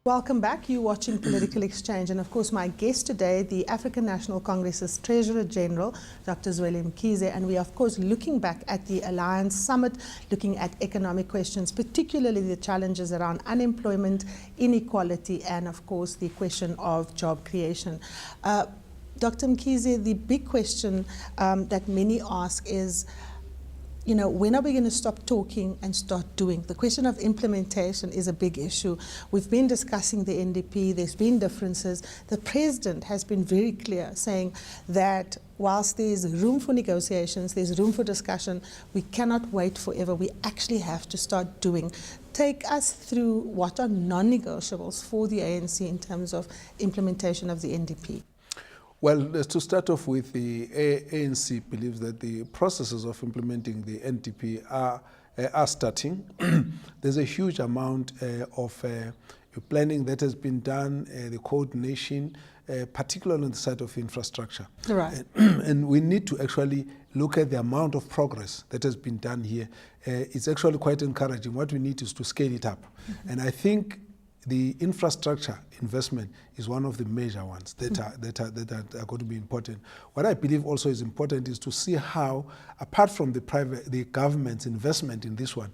Welcome back. You're watching Political Exchange, and of course my guest today, the African National Congress's Treasurer General, Dr. Zweli Mkhize, and we are of course looking back at the Alliance Summit, looking at economic questions, particularly the challenges around unemployment, inequality, and of course the question of job creation. Dr. Mkhize, the big question that many ask is, you know, when are we going to stop talking and start doing? The question of implementation is a big issue. We've been discussing the NDP, there's been differences. The President has been very clear saying that whilst there's room for negotiations, there's room for discussion, we cannot wait forever. We actually have to start doing. Take us through what are non-negotiables for the ANC in terms of implementation of the NDP. Well, to start off with, the ANC believes that the processes of implementing the NDP are starting. There's a huge amount of planning that has been done, the coordination, particularly on the side of infrastructure. Right. And we need to actually look at the amount of progress that has been done here. It's actually quite encouraging. What we need is to scale it up. Mm-hmm. And I think the infrastructure investment is one of the major ones that are going to be important. What I believe also is important is to see how, apart from the government's investment in this one,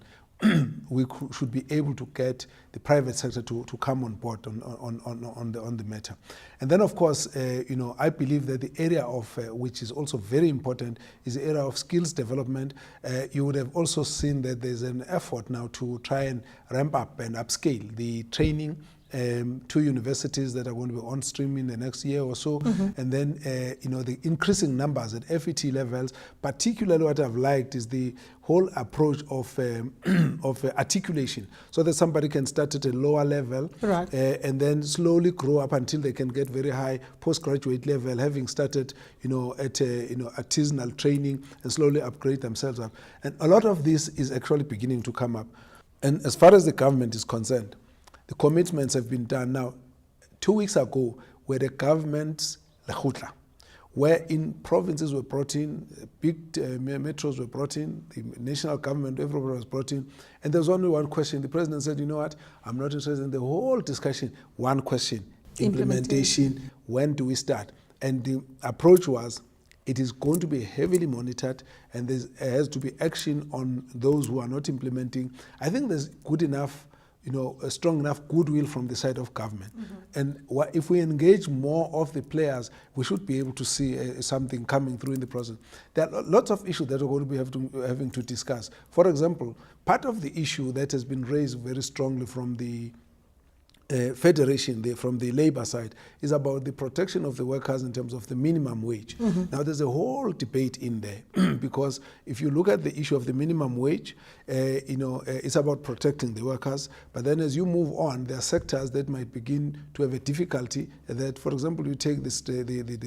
we should be able to get the private sector to come on board on the matter. And then, of course, you know, I believe that the area of which is also very important is the area of skills development. You would have also seen that there's an effort now to try and ramp up and upscale the training to universities that are going to be on stream in the next year or so. Mm-hmm. And then, you know, the increasing numbers at FET levels. Particularly what I've liked is the whole approach of articulation, so that somebody can start at a lower level, right, and then slowly grow up until they can get very high postgraduate level, having started, you know, at artisanal training, and slowly upgrade themselves up. And a lot of this is actually beginning to come up. And as far as the government is concerned, the commitments have been done now. 2 weeks ago, where the government's lekgotla, wherein provinces were brought in, big metros were brought in, the national government, everybody was brought in, and there was only one question. The president said, you know what, I'm not interested in the whole discussion. One question, implementation, when do we start? And the approach was, it is going to be heavily monitored, and there has to be action on those who are not implementing. I think there's good enough, you know, a strong enough goodwill from the side of government. Mm-hmm. And if we engage more of the players, we should be able to see something coming through in the process. There are lots of issues that we're going to be having to discuss. For example, part of the issue that has been raised very strongly from the federation, from the labor side, is about the protection of the workers in terms of the minimum wage. Mm-hmm. Now, there's a whole debate in there because if you look at the issue of the minimum wage, you know, it's about protecting the workers. But then as you move on, there are sectors that might begin to have a difficulty. That, for example, you take this, the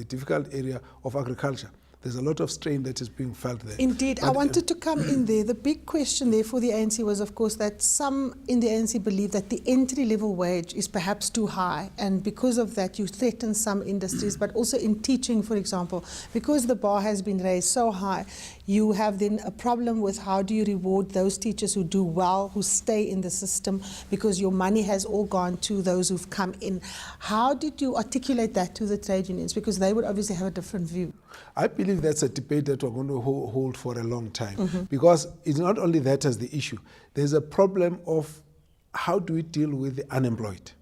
difficult area of agriculture. There's a lot of strain that is being felt there. Indeed. I wanted to come in there. The big question there for the ANC was, of course, that some in the ANC believe that the entry-level wage is perhaps too high, and because of that you threaten some industries, but also in teaching, for example, because the bar has been raised so high, you have then a problem with how do you reward those teachers who do well, who stay in the system, because your money has all gone to those who've come in. How did you articulate that to the trade unions? Because they would obviously have a different view. I believe that's a debate that we're going to hold for a long time. Mm-hmm. Because it's not only that as the issue. There's a problem of how do we deal with the unemployed?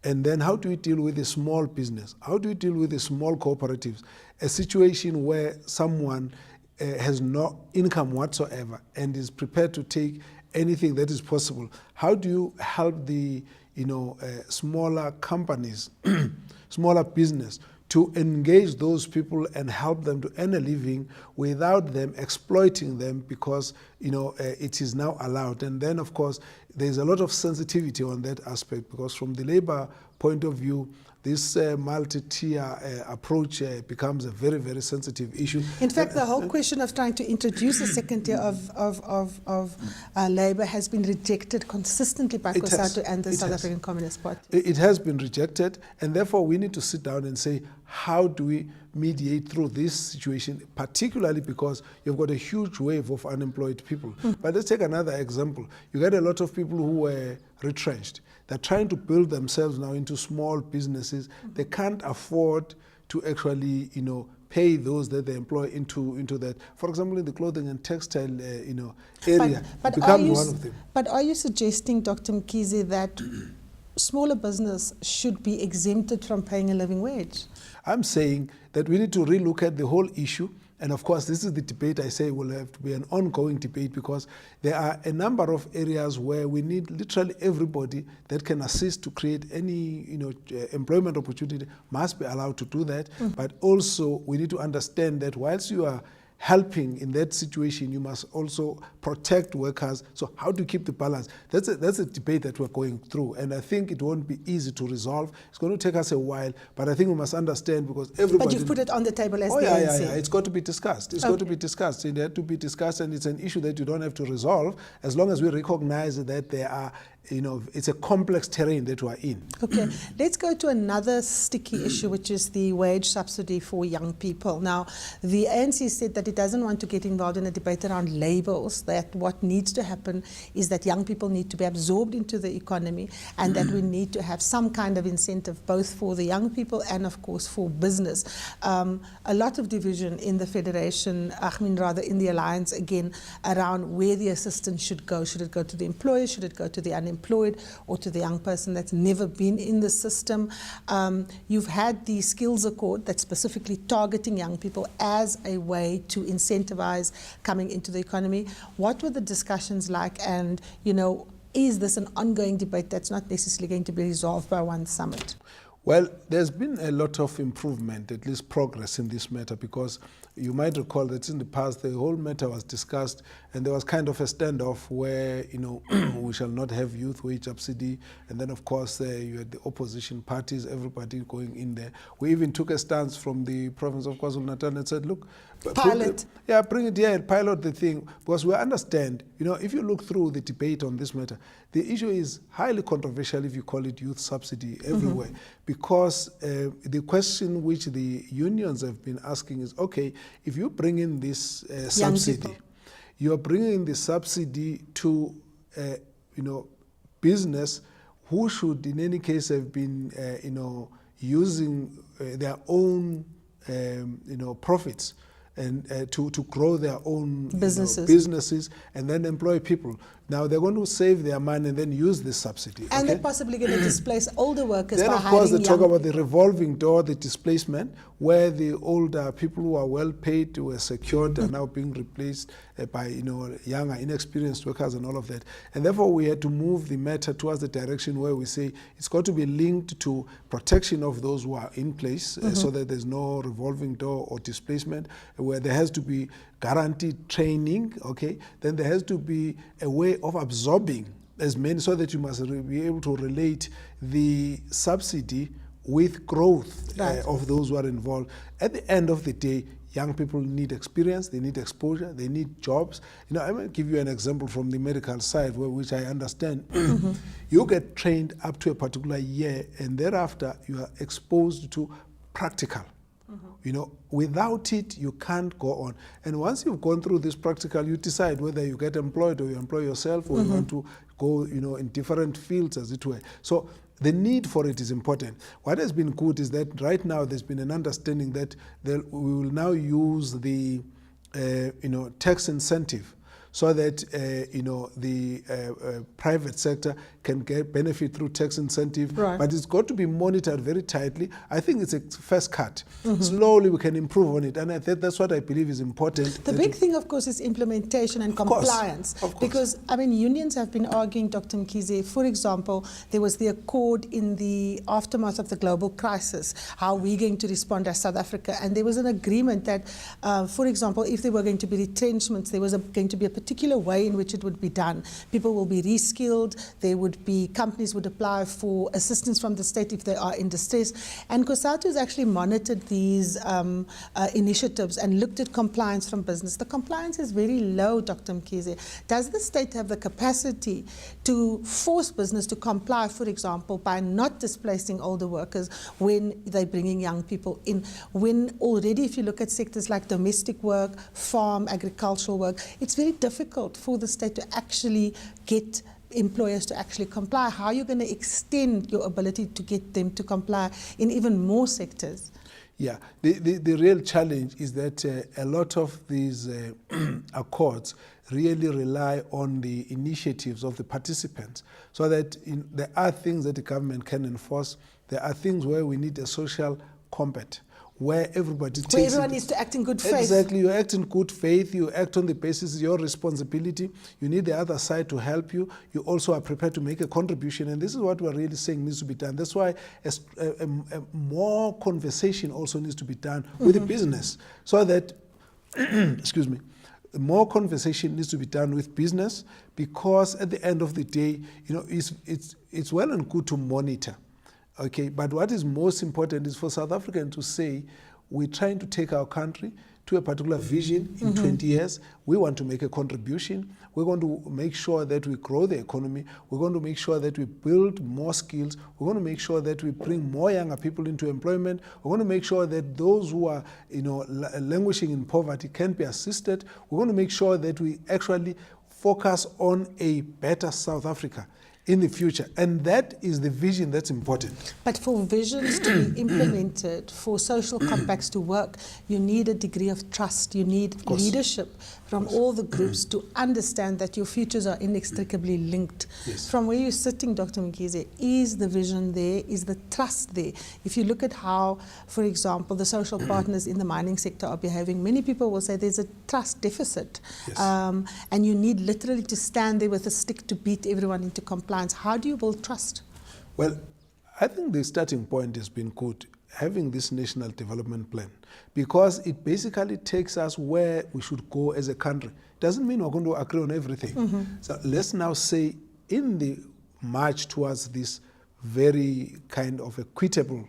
And then how do we deal with the small business? How do we deal with the small cooperatives? A situation where someone has no income whatsoever and is prepared to take anything that is possible. How do you help the, you know, smaller companies, smaller business, to engage those people and help them to earn a living without them exploiting them, because, you know, it is now allowed. And then, of course, there's a lot of sensitivity on that aspect, because from the labor point of view, this multi-tier approach becomes a very, very sensitive issue. In fact, the whole question of trying to introduce a second tier of labour has been rejected consistently by COSATU and the South African Communist Party. It has been rejected, and therefore we need to sit down and say, how do we mediate through this situation, particularly because you've got a huge wave of unemployed people. But let's take another example. You get a lot of people who were retrenched. They're trying to build themselves now into small businesses. They can't afford to actually, pay those that they employ into that. For example, in the clothing and textile, area, but it becomes one of them. But are you suggesting, Dr. Mkhize, that smaller business should be exempted from paying a living wage? I'm saying that we need to relook at the whole issue. And of course, this is the debate I say will have to be an ongoing debate, because there are a number of areas where we need literally everybody that can assist to create any employment opportunity must be allowed to do that. But also we need to understand that whilst you are helping in that situation, you must also protect workers. So how to keep the balance? That's a debate that we're going through, and I think it won't be easy to resolve. It's going to take us a while, but I think we must understand, because everybody... But you've put it on the table as the ANC. Yeah. It's got to be discussed. It's got to be discussed. It had to be discussed, and it's an issue that you don't have to resolve as long as we recognize that there are it's a complex terrain that we're in. Okay, let's go to another sticky issue, which is the wage subsidy for young people. Now, the ANC said that it doesn't want to get involved in a debate around labels, that what needs to happen is that young people need to be absorbed into the economy, and that we need to have some kind of incentive both for the young people and, of course, for business. A lot of division in the Federation, in the Alliance, again, around where the assistance should go. Should it go to the employer? Should it go to the unemployed, or to the young person that's never been in the system? You've had the skills accord that's specifically targeting young people as a way to incentivize coming into the economy. What were the discussions like, and is this an ongoing debate that's not necessarily going to be resolved by one summit? Well, there's been a lot of improvement, at least progress in this matter, because you might recall that in the past the whole matter was discussed, and there was kind of a standoff where, we shall not have youth wage subsidy, and then of course you had the opposition parties, everybody going in there. We even took a stance from the province of KwaZulu-Natal and said, look, pilot. Bring it here and pilot the thing, because we understand, if you look through the debate on this matter, the issue is highly controversial if you call it youth subsidy everywhere, because the question which the unions have been asking is, okay, if you bring in this subsidy, you are bringing the subsidy to, business who should in any case have been, using their own, profits and to grow their own businesses and then employ people. Now they're going to save their money and then use this subsidy. And they're possibly going to displace older workers then by of course they talk about people. the revolving door, the displacement, where the older people who are well paid, who are secured, are now being replaced by younger, inexperienced workers and all of that. And therefore we had to move the matter towards the direction where we say it's got to be linked to protection of those who are in place, so that there's no revolving door or displacement, where there has to be guaranteed training, okay? Then there has to be a way of absorbing as many, so that you must be able to relate the subsidy with growth of those who are involved. At the end of the day, young people need experience, they need exposure, they need jobs. I will give you an example from the medical side, which I understand. You get trained up to a particular year, and thereafter you are exposed to practical. Without it, you can't go on. And once you've gone through this practical, you decide whether you get employed or you employ yourself, or you want to go, in different fields, as it were. So the need for it is important. What has been good is that right now there's been an understanding that we will now use the, tax incentive, so that the private sector can get benefit through tax incentive, but it's got to be monitored very tightly. I think it's a first cut. Slowly we can improve on it, and that's what I believe is important. The big thing, of course, is implementation and compliance. Of course. Because, unions have been arguing, Dr. Mkhize, for example, there was the accord in the aftermath of the global crisis, how we're going to respond as South Africa, and there was an agreement that, for example, if there were going to be retrenchments, there was going to be a particular way in which it would be done. People will be reskilled, there would would be companies would apply for assistance from the state if they are in distress. And COSATU has actually monitored these initiatives and looked at compliance from business. The compliance is very low, Dr. Mkhize. Does the state have the capacity to force business to comply, for example, by not displacing older workers when they're bringing young people in? When already, if you look at sectors like domestic work, farm, agricultural work, it's very difficult for the state to actually get employers to actually comply. How are you going to extend your ability to get them to comply in even more sectors? Yeah, the real challenge is that a lot of these accords really rely on the initiatives of the participants, so that there are things that the government can enforce. There are things where we need a social compact, where everybody takes where everyone needs to act in good faith. Exactly, you act in good faith, you act on the basis of your responsibility, you need the other side to help you, you also are prepared to make a contribution, and this is what we're really saying needs to be done. That's why more conversation also needs to be done with the business, so that, excuse me, more conversation needs to be done with business, because at the end of the day, you know, it's well and good to monitor. Okay, but what is most important is for South Africans to say, we're trying to take our country to a particular vision in 20 years. We want to make a contribution. We're going to make sure that we grow the economy. We're going to make sure that we build more skills. We're going to make sure that we bring more younger people into employment. We're going to make sure that those who are, you know, languishing in poverty can be assisted. We're going to make sure that we actually focus on a better South Africa in the future. And that is the vision that's important. But for visions to be implemented, for social compacts to work, you need a degree of trust. You need leadership from all the groups to understand that your futures are inextricably linked. Yes. From where you're sitting, Dr. Mkhize, is the vision there? Is the trust there? If you look at how, for example, the social partners in the mining sector are behaving, many people will say there's a trust deficit. Yes. And you need literally to stand there with a stick to beat everyone into compliance. How do you build trust? Well, I think the starting point has been good, having this national development plan, because it basically takes us where we should go as a country. Doesn't mean we're going to agree on everything. So let's now say, in the march towards this very kind of equitable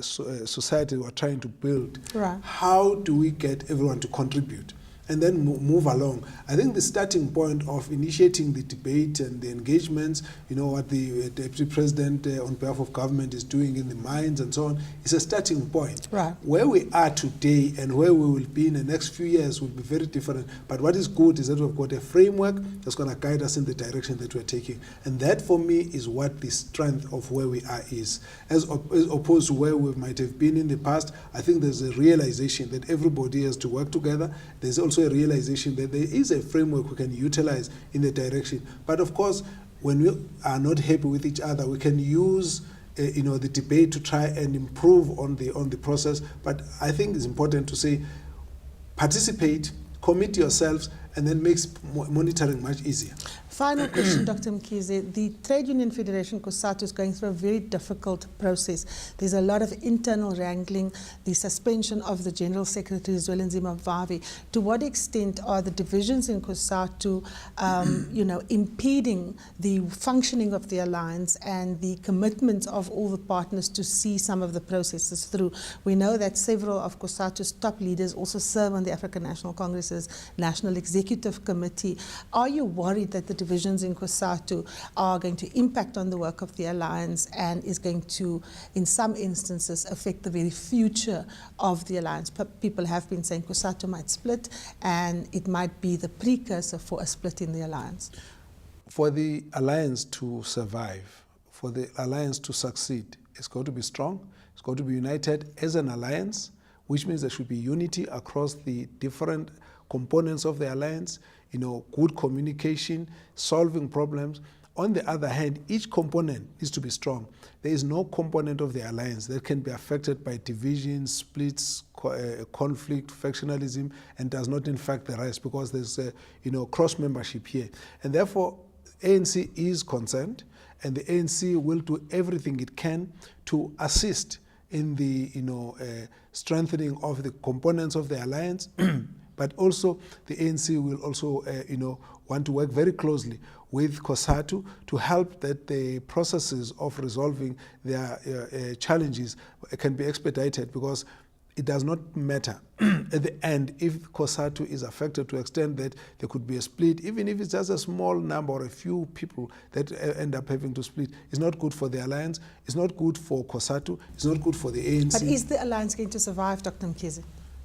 society we're trying to build, right, how do we get everyone to contribute? And then move along. I think the starting point of initiating the debate and the engagements, you know, what the Deputy President on behalf of government is doing in the mines and so on, is a starting point. Right. Where we are today and where we will be in the next few years will be very different. But what is good is that we've got a framework that's going to guide us in the direction that we're taking. And that, for me, is what the strength of where we are is. As opposed to where we might have been in the past, I think there's a realization that everybody has to work together. There's also a realization that there is a framework we can utilize in the direction. But of course, when we are not happy with each other, we can use you know, the debate to try and improve on the process. But I think it's important to say, participate, commit yourselves, and then makes monitoring much easier. Final question, Dr. Mkhize. The Trade Union Federation, COSATU, is going through a very difficult process. There's a lot of internal wrangling, the suspension of the General Secretary, Zweli. To what extent are the divisions in COSATU you know, impeding the functioning of the alliance and the commitment of all the partners to see some of the processes through? We know that several of COSATU's top leaders also serve on the African National Congress's National Executive Committee. Are you worried that the divisions in COSATU are going to impact on the work of the alliance and is going to, in some instances, affect the very future of the alliance? People have been saying COSATU might split and it might be the precursor for a split in the alliance. For the alliance to survive, for the alliance to succeed, it's got to be strong, it's got to be united as an alliance, which means there should be unity across the different components of the alliance, you know, good communication, solving problems. On the other hand, each component needs to be strong. There is no component of the alliance that can be affected by divisions, splits, conflict, factionalism, and does not infect the rest, because there's you know, cross-membership here. And therefore, ANC is concerned, and the ANC will do everything it can to assist in the, you know, strengthening of the components of the alliance. But also, the ANC will also, you know, want to work very closely with COSATU to help that the processes of resolving their challenges can be expedited, because it does not matter at the end if COSATU is affected to the extent that there could be a split, even if it's just a small number or a few people that end up having to split. It's not good for the alliance, it's not good for COSATU, it's not good for the ANC. But is the alliance going to survive, Dr. Mkhize?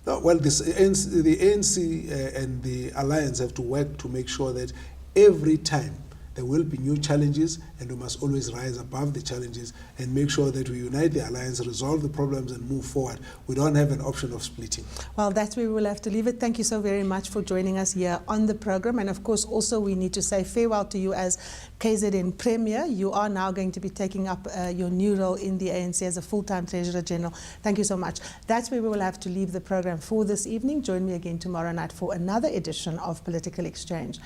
No, well, the ANC and the alliance have to work to make sure that every time there will be new challenges, and we must always rise above the challenges and make sure that we unite the alliance, resolve the problems and move forward. We don't have an option of splitting. Well, that's where we will have to leave it. Thank you so very much for joining us here on the program. And of course, also we need to say farewell to you as KZN Premier. You are now going to be taking up your new role in the ANC as a full-time Treasurer General. Thank you so much. That's where we will have to leave the program for this evening. Join me again tomorrow night for another edition of Political Exchange.